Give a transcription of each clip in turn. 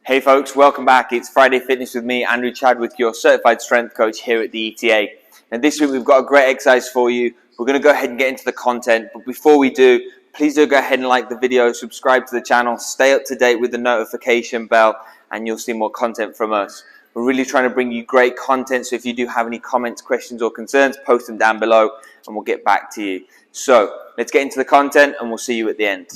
Hey folks, welcome back. It's Friday Fitness with me, Andrew Chadwick, your certified strength coach here at the ETA. And this week we've got a great exercise for you. We're going to go ahead and get into the content. But before we do, please do go ahead and like the video, subscribe to the channel, stay up to date with the notification bell, and you'll see more content from us. We're really trying to bring you great content. So if you do have any comments, questions, or concerns, post them down below and we'll get back to you. So let's get into the content and we'll see you at the end.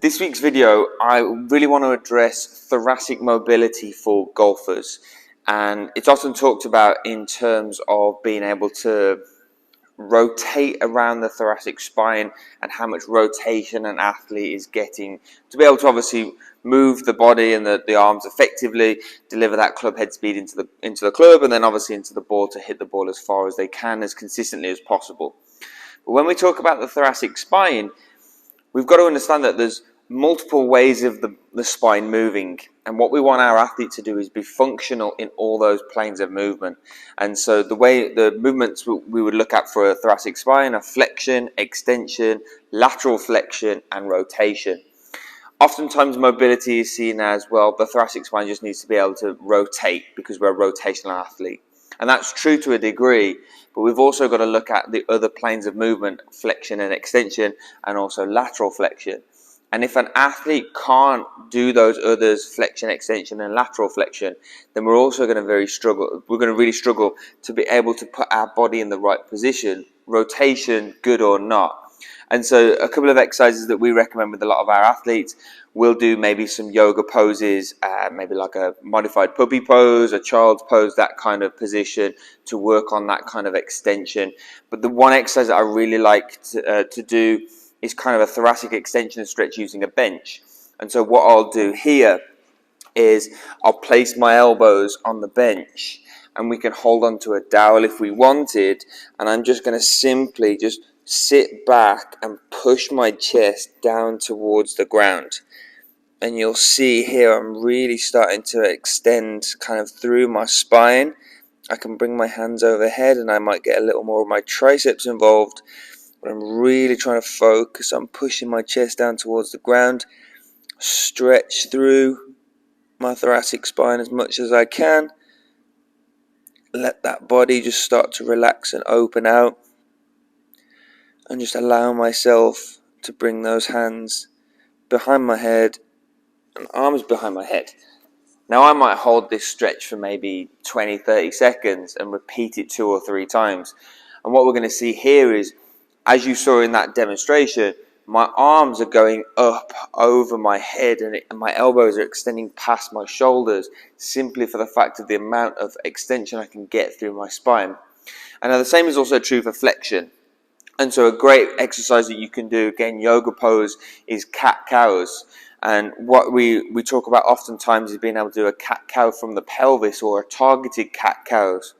This week's video, I really want to address thoracic mobility for golfers, and it's often talked about in terms of being able to rotate around the thoracic spine and how much rotation an athlete is getting to be able to obviously move the body and the arms effectively, deliver that club head speed into the club, and then obviously into the ball to hit the ball as far as they can, as consistently as possible. But when we talk about the thoracic spine, we've got to understand that there's multiple ways of the spine moving, and what we want our athlete to do is be functional in all those planes of movement. And so the movements we would look at for a thoracic spine are flexion, extension, lateral flexion, and rotation. Oftentimes mobility is seen as, well, the thoracic spine just needs to be able to rotate because we're a rotational athlete. And that's true to a degree, but we've also got to look at the other planes of movement, flexion and extension, and also lateral flexion. And if an athlete can't do those others, flexion, extension, and lateral flexion, then we're also going to really struggle to be able to put our body in the right position, rotation, good or not. And so a couple of exercises that we recommend with a lot of our athletes, we'll do maybe some yoga poses, maybe like a modified puppy pose, a child's pose, that kind of position to work on that kind of extension. But the one exercise that I really like to do is kind of a thoracic extension stretch using a bench. And so what I'll do here is I'll place my elbows on the bench, and we can hold on to a dowel if we wanted, and I'm just going to simply just sit back and push my chest down towards the ground. And you'll see here I'm really starting to extend kind of through my spine. I can bring my hands overhead and I might get a little more of my triceps involved, but I'm really trying to focus on pushing my chest down towards the ground, stretch through my thoracic spine as much as I can, let that body just start to relax and open out, and just allow myself to bring those hands behind my head and arms behind my head. Now I might hold this stretch for maybe 20-30 seconds and repeat it 2 or 3 times. And what we're going to see here is, as you saw in that demonstration, my arms are going up over my head and my elbows are extending past my shoulders, simply for the fact of the amount of extension I can get through my spine. And now the same is also true for flexion. And so a great exercise that you can do, again, yoga pose, is cat-cows. And what we talk about oftentimes is being able to do a cat-cow from the pelvis, or a targeted cat-cows.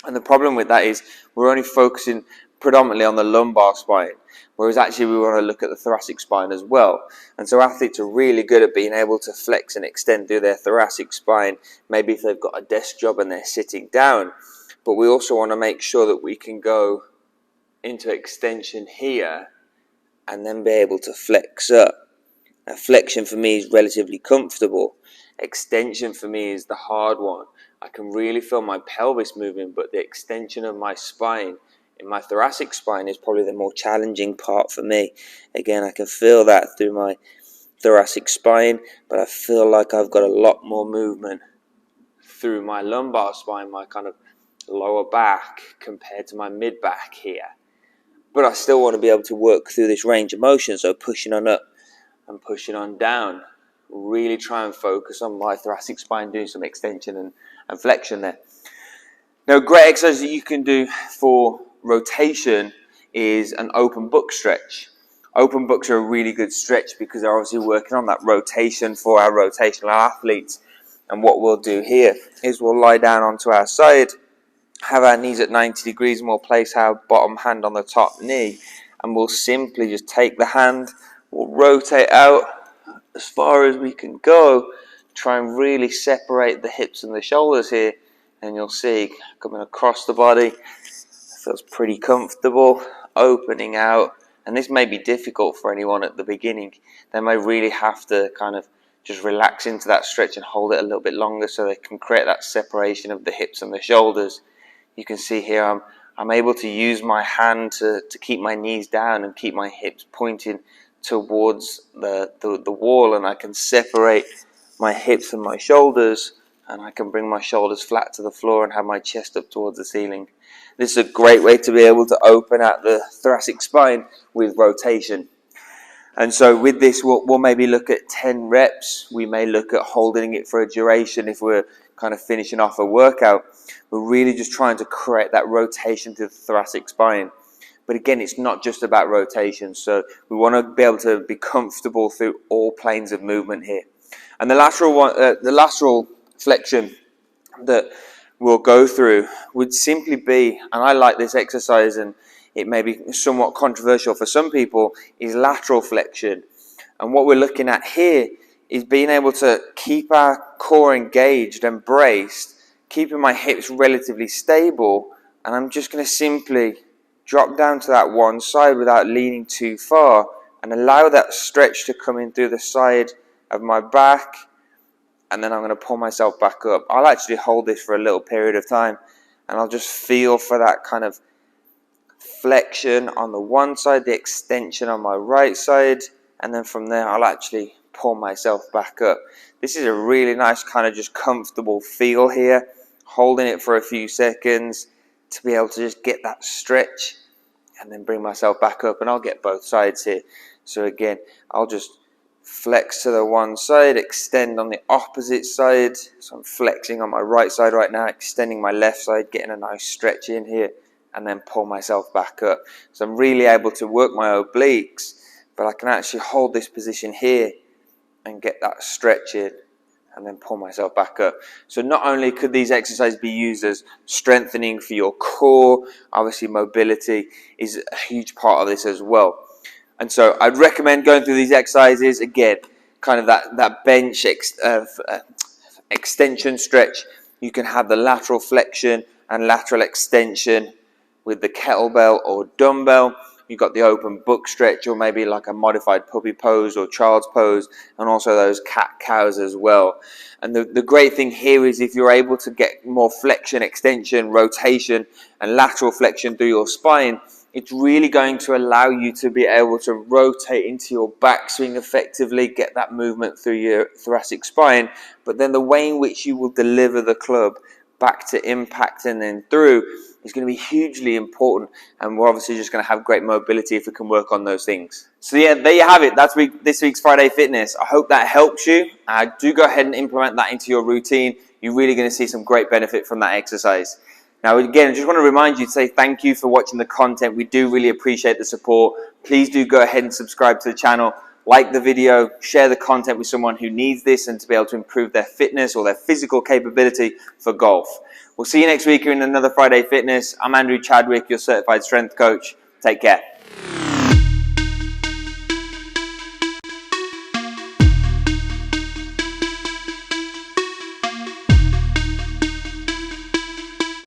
And the problem with that is we're only focusing predominantly on the lumbar spine, whereas actually we want to look at the thoracic spine as well. And so athletes are really good at being able to flex and extend through their thoracic spine, maybe if they've got a desk job and they're sitting down. But we also want to make sure that we can go into extension here and then be able to flex up. Now flexion for me is relatively comfortable. Extension for me is the hard one. I can really feel my pelvis moving, but the extension of my spine in my thoracic spine is probably the more challenging part for me. Again, I can feel that through my thoracic spine, but I feel like I've got a lot more movement through my lumbar spine, my kind of lower back, compared to my mid back here. But I still want to be able to work through this range of motion, so pushing on up and pushing on down. Really try and focus on my thoracic spine, doing some extension and flexion there. Now, a great exercise that you can do for rotation is an open book stretch. Open books are a really good stretch because they're obviously working on that rotation for our rotational athletes. And what we'll do here is we'll lie down onto our side, have our knees at 90 degrees, and we'll place our bottom hand on the top knee, and we'll simply just take the hand, we'll rotate out as far as we can go, try and really separate the hips and the shoulders here, and you'll see coming across the body, feels pretty comfortable, opening out. And this may be difficult for anyone at the beginning. They may really have to kind of just relax into that stretch and hold it a little bit longer so they can create that separation of the hips and the shoulders. You can see here I'm able to use my hand to keep my knees down and keep my hips pointing towards the wall, and I can separate my hips and my shoulders, and I can bring my shoulders flat to the floor and have my chest up towards the ceiling. This is a great way to be able to open out the thoracic spine with rotation. And so with this, we'll maybe look at 10 reps. We may look at holding it for a duration if we're kind of finishing off a workout. We're really just trying to create that rotation to the thoracic spine. But again, it's not just about rotation. So we want to be able to be comfortable through all planes of movement here. And the lateral flexion that we'll go through would simply be, and I like this exercise, and it may be somewhat controversial for some people, is lateral flexion. And what we're looking at here is being able to keep our core engaged and braced, keeping my hips relatively stable, and I'm just going to simply drop down to that one side without leaning too far and allow that stretch to come in through the side of my back, and then I'm going to pull myself back up. I'll actually hold this for a little period of time, and I'll just feel for that kind of flexion on the one side, the extension on my right side, and then from there I'll actually pull myself back up. This is a really nice kind of just comfortable feel here, holding it for a few seconds to be able to just get that stretch and then bring myself back up, and I'll get both sides here. So again, I'll just flex to the one side, extend on the opposite side. So I'm flexing on my right side right now, extending my left side, getting a nice stretch in here, and then pull myself back up. So I'm really able to work my obliques, but I can actually hold this position here and get that stretch in and then pull myself back up. So not only could these exercises be used as strengthening for your core, obviously mobility is a huge part of this as well. And so I'd recommend going through these exercises, again, kind of that bench extension stretch. You can have the lateral flexion and lateral extension with the kettlebell or dumbbell. You've got the open book stretch, or maybe like a modified puppy pose or child's pose, and also those cat-cows as well. And the great thing here is if you're able to get more flexion, extension, rotation, and lateral flexion through your spine, it's really going to allow you to be able to rotate into your backswing effectively, get that movement through your thoracic spine, but then the way in which you will deliver the club back to impact and then through is going to be hugely important, and we're obviously just going to have great mobility if we can work on those things. So yeah, there you have it. That's this week's Friday Fitness. I hope that helps you. Do go ahead and implement that into your routine. You're really going to see some great benefit from that exercise. Now again, I just want to remind you to say thank you for watching the content. We do really appreciate the support. Please do go ahead and subscribe to the channel, like the video, share the content with someone who needs this and to be able to improve their fitness or their physical capability for golf. We'll see you next week in another Friday Fitness. I'm Andrew Chadwick, your certified strength coach. Take care.